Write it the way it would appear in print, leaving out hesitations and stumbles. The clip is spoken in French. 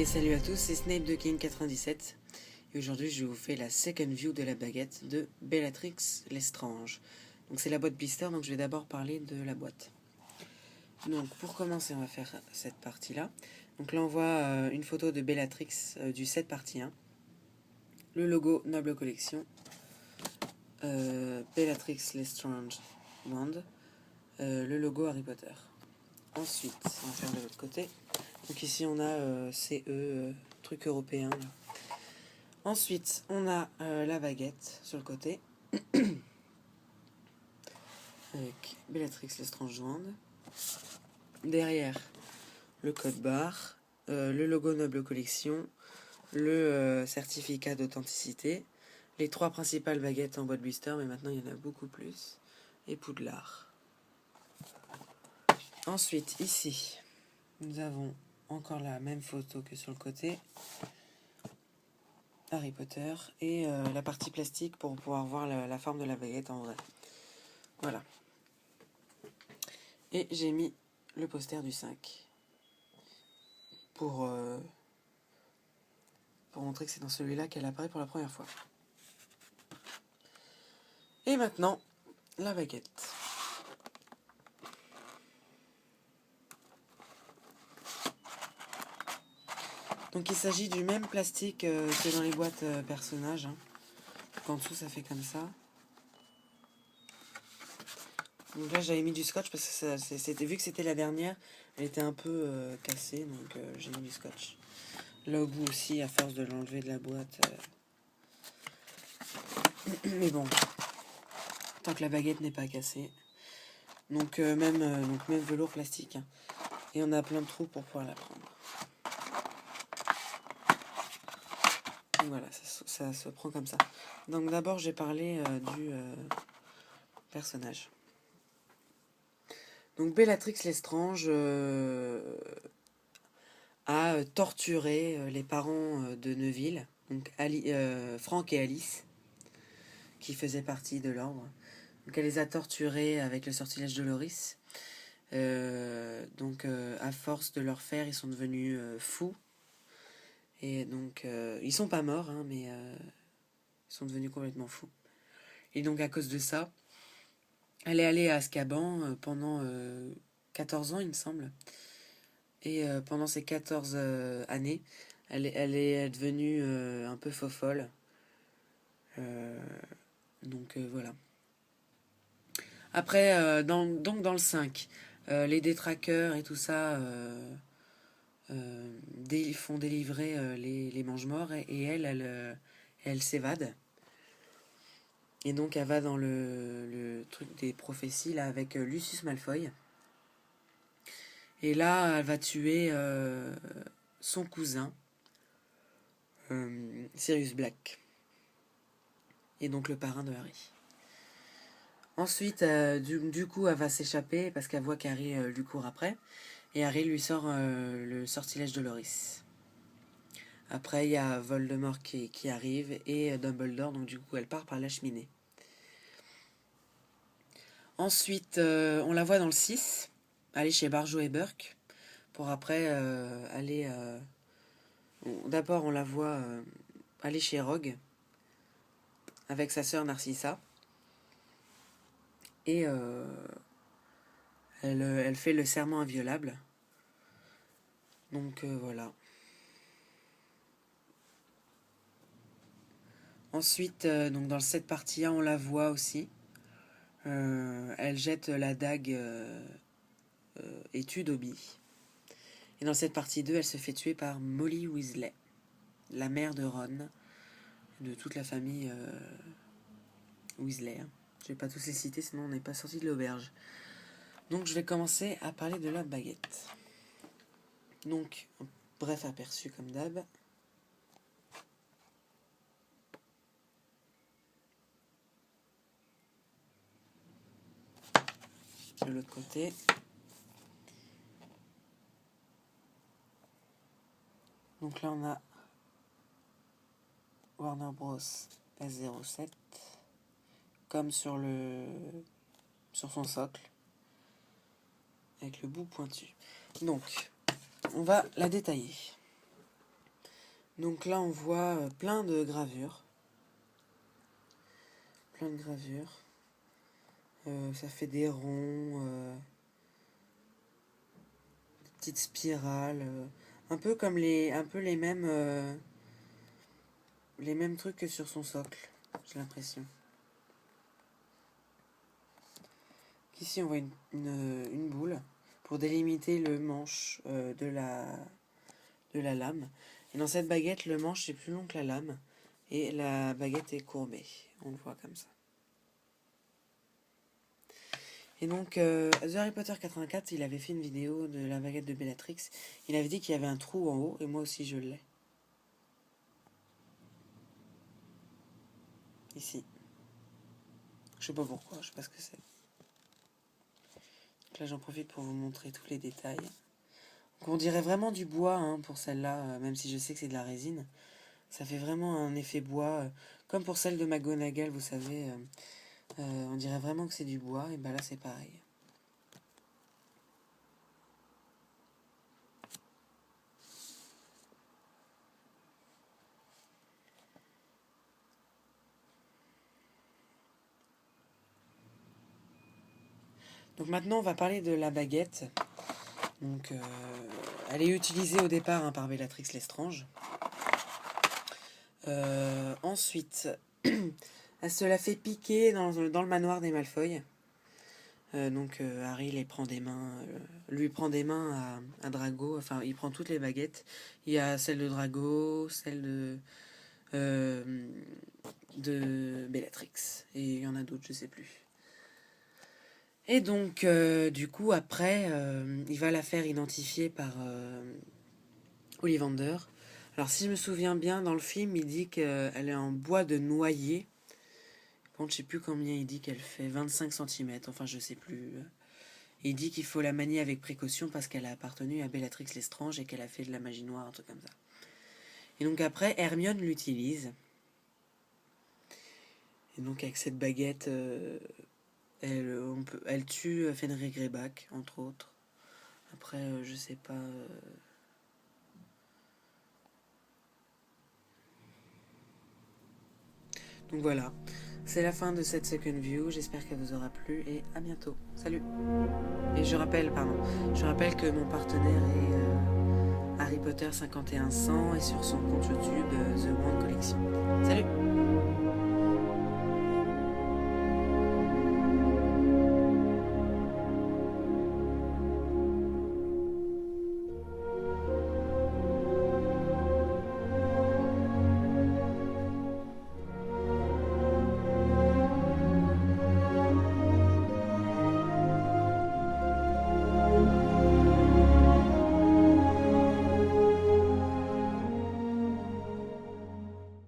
Et salut à tous, c'est Snape de King97 et aujourd'hui je vous fais la second view de la baguette de Bellatrix Lestrange. Donc c'est la boîte blister, donc je vais d'abord parler de la boîte. Donc pour commencer on va faire cette partie là. Donc là on voit une photo de Bellatrix du set partie 1. Le logo Noble Collection. Bellatrix Lestrange Wand. Le logo Harry Potter. Ensuite on va faire de l'autre côté. Donc ici on a CE, truc européen là. Ensuite, on a la baguette sur le côté, avec Bellatrix Lestrange Wand. Derrière, le code barre, le logo Noble Collection, le certificat d'authenticité, les 3 principales baguettes en boîte blister, mais maintenant il y en a beaucoup plus, et Poudlard. Ensuite, ici, nous avons encore la même photo que sur le côté. Harry Potter et la partie plastique pour pouvoir voir la forme de la baguette en vrai. Voilà. Et j'ai mis le poster du 5 pour montrer que c'est dans celui-là qu'elle apparaît pour la première fois. Et maintenant, la baguette. Donc il s'agit du même plastique que dans les boîtes personnages. Hein. En dessous ça fait comme ça. Donc là j'avais mis du scotch parce que c'était vu que c'était la dernière, elle était un peu cassée, donc j'ai mis du scotch. Là au bout aussi, à force de l'enlever de la boîte. Mais bon, tant que la baguette n'est pas cassée. Donc même velours plastique. Hein. Et on a plein de trous pour pouvoir la prendre. Donc voilà, ça se prend comme ça. Donc d'abord j'ai parlé du personnage. Donc Bellatrix Lestrange a torturé les parents de Neville, donc Frank et Alice, qui faisaient partie de l'ordre. Donc elle les a torturés avec le sortilège de Loris. À force de leur faire, ils sont devenus fous. Et donc, ils sont pas morts, hein, mais ils sont devenus complètement fous. Et donc, à cause de ça, elle est allée à Azkaban pendant 14 ans, il me semble. Et pendant ces 14 années, elle est devenue un peu fofolle. Voilà. Après, dans le 5, les détraqueurs et tout ça font délivrer les mange-morts et elle s'évade. Et donc elle va dans le truc des prophéties là avec Lucius Malfoy. Et là elle va tuer son cousin Sirius Black. Et donc le parrain de Harry. Ensuite du coup elle va s'échapper parce qu'elle voit qu'Harry lui court après. Et Harry lui sort le sortilège de Loris. Après il y a Voldemort qui arrive et Dumbledore, donc du coup elle part par la cheminée. Ensuite, on la voit dans le 6, aller chez Barjo et Burke, pour après aller... D'abord, on la voit aller chez Rogue, avec sa sœur Narcissa. Et elle fait le serment inviolable. Donc voilà. Ensuite, donc dans cette partie 1, on la voit aussi. Elle jette la dague et tue Dobby. Et dans cette partie 2, elle se fait tuer par Molly Weasley, la mère de Ron, de toute la famille Weasley. Je vais pas tous les citer, sinon on n'est pas sorti de l'auberge. Donc je vais commencer à parler de la baguette. Donc, un bref aperçu comme d'hab. De l'autre côté. Donc là on a Warner Bros S07 comme sur son socle avec le bout pointu. Donc on va la détailler. Donc là, on voit plein de gravures. Plein de gravures. Ça fait des ronds, des petites spirales. Un peu comme un peu les mêmes trucs que sur son socle, j'ai l'impression. Ici, on voit une boule pour délimiter le manche de la lame. Et dans cette baguette, le manche est plus long que la lame. Et la baguette est courbée. On le voit comme ça. Et donc, The Harry Potter 84, il avait fait une vidéo de la baguette de Bellatrix. Il avait dit qu'il y avait un trou en haut, et moi aussi je l'ai. Ici. Je sais pas pourquoi, je sais pas ce que c'est. Donc là, j'en profite pour vous montrer tous les détails. Donc on dirait vraiment du bois hein, pour celle-là, même si je sais que c'est de la résine. Ça fait vraiment un effet bois, comme pour celle de McGonagall, vous savez. On dirait vraiment que c'est du bois, et bah là c'est pareil. Donc maintenant on va parler de la baguette. Donc elle est utilisée au départ hein, par Bellatrix Lestrange. Ensuite, elle se la fait piquer dans le manoir des Malfoy. Donc Harry lui prend des mains à Drago. Enfin, il prend toutes les baguettes. Il y a celle de Drago, celle de Bellatrix. Et il y en a d'autres, je sais plus. Et donc, du coup, après, il va la faire identifier par Ollivander. Alors, si je me souviens bien, dans le film, il dit qu'elle est en bois de noyer. Bon, je sais plus combien il dit qu'elle fait, 25 cm, enfin je sais plus. Il dit qu'il faut la manier avec précaution parce qu'elle a appartenu à Bellatrix Lestrange et qu'elle a fait de la magie noire, un truc comme ça. Et donc après, Hermione l'utilise. Et donc avec cette baguette, elle tue Fenrir Greyback, entre autres. Après, je sais pas... Donc voilà, c'est la fin de cette second view, j'espère qu'elle vous aura plu et à bientôt. Salut. Et je rappelle que mon partenaire est Harry Potter 5100 et sur son compte YouTube The Wand Collection.